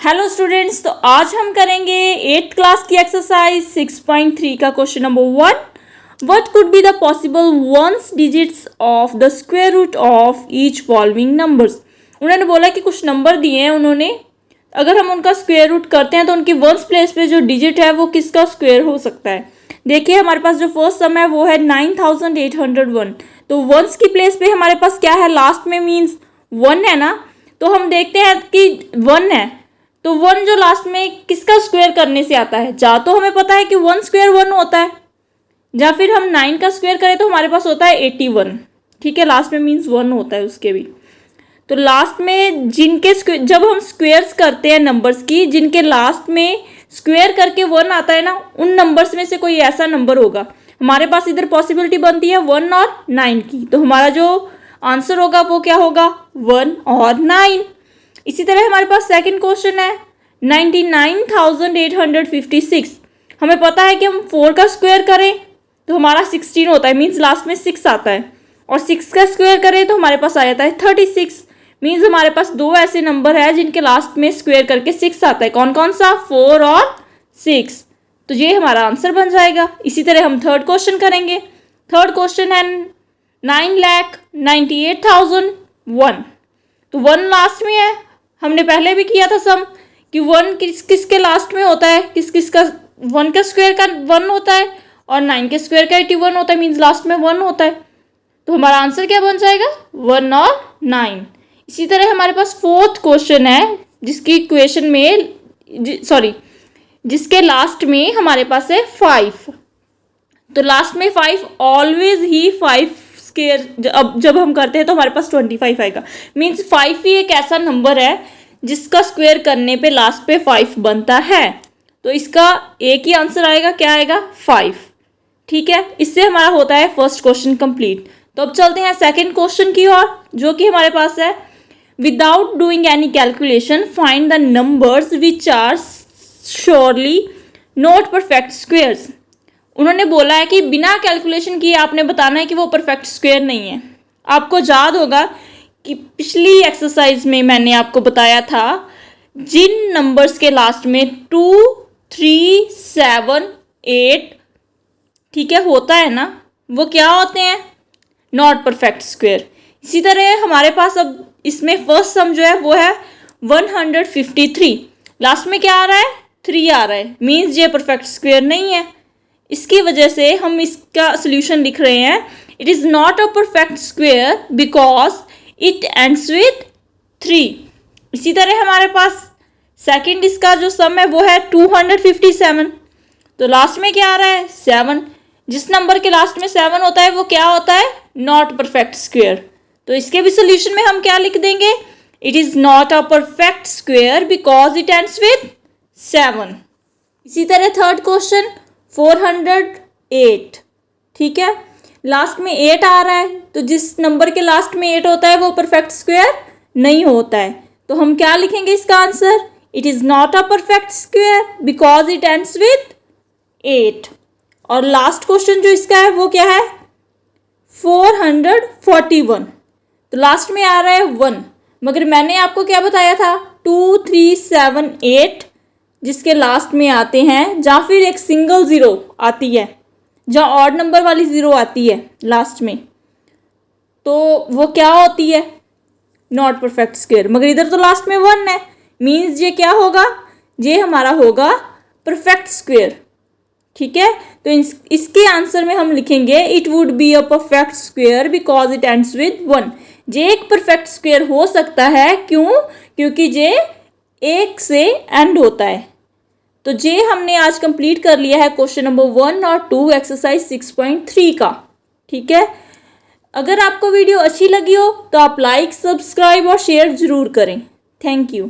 Hello students, तो आज हम करेंगे 8th क्लास की एक्सरसाइज 6.3 का question number 1। What could be the possible ones digits of the square root of each following numbers. उन्होंने बोला कि कुछ नंबर दिए हैं उन्होंने, अगर हम उनका स्क्वायर रूट करते हैं तो उनकी वंस प्लेस पे जो डिजिट है वो किसका स्क्वायर हो सकता है। देखिए हमारे पास जो फर्स्ट सम है वो है 9801। तो वंस की प्लेस पे हमारे पास क्या है, लास्ट में मीन्स 1 है ना। तो हम देखते हैं कि 1 है, तो 1 जो लास्ट में किसका स्क्वायर करने से आता है। या तो हमें पता है कि 1 स्क्वायर 1 होता है, या फिर हम 9 का स्क्वायर करें तो हमारे पास होता है 81। ठीक है, लास्ट में मीन्स 1 होता है उसके भी। तो लास्ट में जिनके जब हम स्क्वायर्स करते हैं नंबर्स की, जिनके लास्ट में स्क्वायर करके 1 आता है ना, उन नंबर्स में से कोई ऐसा नंबर होगा। हमारे पास इधर पॉसिबिलिटी बनती है 1 और 9 की, तो हमारा जो आंसर होगा वो क्या होगा, 1 और 9। इसी तरह हमारे पास सेकंड क्वेश्चन है 99,856। हमें पता है कि हम 4 का स्क्वायर करें तो हमारा 16 होता है, मीन्स लास्ट में 6 आता है, और 6 का स्क्वायर करें तो हमारे पास आ जाता है 36। मीन्स हमारे पास दो ऐसे नंबर है जिनके लास्ट में स्क्वायर करके 6 आता है। कौन कौन सा, 4 और 6। तो ये हमारा आंसर बन जाएगा। इसी तरह हम थर्ड क्वेश्चन करेंगे। थर्ड क्वेश्चन है 9,98,001। तो 1 लास्ट में है, हमने पहले भी किया था सम कि 1 किसके लास्ट में होता है, किसका 1 का स्क्वायर का 1 होता है और 9 के स्क्वायर का 81 होता है, मीन्स लास्ट में 1 होता है। तो हमारा आंसर क्या बन जाएगा, 1 और 9। इसी तरह हमारे पास फोर्थ क्वेश्चन है जिसकी इक्वेशन में जिसके लास्ट में हमारे पास है 5। तो लास्ट में 5 ऑलवेज ही 5 स्क्वायर अब जब हम करते हैं तो हमारे पास 25 आएगा। मीन्स 5 ही एक ऐसा नंबर है जिसका स्क्वायर करने पे लास्ट पे 5 बनता है। तो इसका एक ही आंसर आएगा, क्या आएगा, 5। ठीक है, इससे हमारा होता है फर्स्ट क्वेश्चन कंप्लीट। तो अब चलते हैं सेकंड क्वेश्चन की ओर, जो कि हमारे पास है without doing any calculation find the numbers which are surely not perfect squares. उन्होंने बोला है कि बिना कैलकुलेशन किए आपने बताना है कि वो परफेक्ट स्क्वायर नहीं है। आपको याद होगा कि पिछली एक्सरसाइज में मैंने आपको बताया था जिन नंबर्स के लास्ट में 2, 3, 7, 8 ठीक है होता है ना, वो क्या होते हैं, नॉट परफेक्ट स्क्वायर। इसी तरह हमारे पास अब इसमें फर्स्ट सम जो है वो है 153। लास्ट में क्या आ रहा है, 3 आ रहा है, मीन्स ये परफेक्ट स्क्वायर नहीं है। इसकी वजह से हम इसका सोल्यूशन लिख रहे हैं, it is not a perfect square because it ends with 3। इसी तरह हमारे पास सेकंड इसका जो सम है वो है 257। तो लास्ट में क्या आ रहा है, 7। जिस नंबर के लास्ट में 7 होता है वो क्या होता है, नॉट परफेक्ट स्क्वायर। तो इसके भी सोल्यूशन में हम क्या लिख देंगे, it is not a perfect square because it ends with 7। इसी तरह थर्ड क्वेश्चन 408। ठीक है, लास्ट में 8 आ रहा है, तो जिस नंबर के लास्ट में 8 होता है वो परफेक्ट स्क्वायर नहीं होता है। तो हम क्या लिखेंगे इसका answer, it is not a perfect square because it ends with 8। और लास्ट क्वेश्चन जो इसका है वो क्या है, 441। तो लास्ट में आ रहा है 1, मगर मैंने आपको क्या बताया था, 2, 3, 7, 8 जिसके लास्ट में आते हैं, या फिर एक सिंगल ज़ीरो आती है, जहाँ ऑड नंबर वाली ज़ीरो आती है लास्ट में, तो वो क्या होती है, नॉट परफेक्ट स्क्वायर। मगर इधर तो लास्ट में 1 है, मीन्स ये क्या होगा, ये हमारा होगा परफेक्ट स्क्वायर। ठीक है, तो इसके आंसर में हम लिखेंगे it would be a perfect square because it ends with 1। ये एक परफेक्ट स्क्वायर हो सकता है, क्यों, क्योंकि ये 1 से एंड होता है। तो ये हमने आज कंप्लीट कर लिया है क्वेश्चन नंबर 1 और 2 एक्सरसाइज 6.3 का। ठीक है, अगर आपको वीडियो अच्छी लगी हो तो आप लाइक, सब्सक्राइब और शेयर जरूर करें। Thank you.